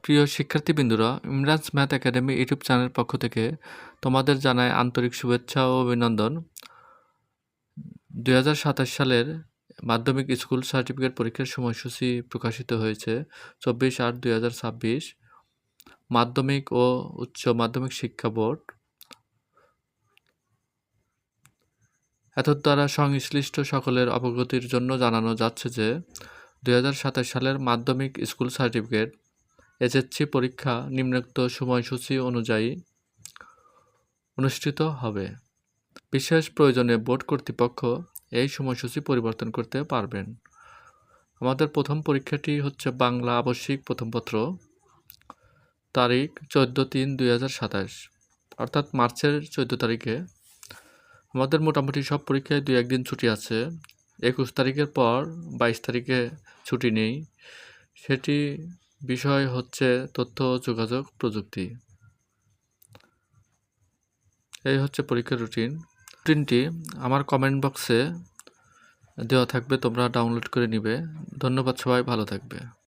প্রিয় শিক্ষার্থীবৃন্দরা, Imran's math academy YouTube চ্যানেলের পক্ষ থেকে তোমাদের জানাই আন্তরিক শুভেচ্ছা ও অভিনন্দন। 2027 সালের মাধ্যমিক স্কুল সার্টিফিকেট পরীক্ষার সময়সূচি প্রকাশিত হয়েছে 24/8/2026। মাধ্যমিক ও উচ্চ মাধ্যমিক শিক্ষা বোর্ড এতদ্বারা সংশ্লিষ্ট সকলের অবগতির জন্য জানানো যাচ্ছে যে 2027 সালের মাধ্যমিক স্কুল সার্টিফিকেট SSC পরীক্ষা নিম্নোক্ত সময়সূচি অনুযায়ী অনুষ্ঠিত হবে। বিশেষ প্রয়োজনে বোর্ড কর্তৃপক্ষ এই সময়সূচি পরিবর্তন করতে পারবেন। আমাদের প্রথম পরীক্ষাটি হচ্ছে বাংলা আবশ্যিক প্রথম পত্র, তারিখ 14/3/2027, অর্থাৎ মার্চের 14 তারিখে। আমাদের মোটামুটি সব পরীক্ষায় 2-1 দিন ছুটি আছে। 21 তারিখের পর 22 তারিখে ছুটি নেই। সেটি বিষয় হচ্ছে তথ্য ও যোগাযোগ প্রযুক্তি। এই হচ্ছে পরীক্ষার রুটিনটি আমার কমেন্ট বক্সে দেওয়া থাকবে, তোমরা ডাউনলোড করে নিবে। ধন্যবাদ, সবাই ভালো থাকবে।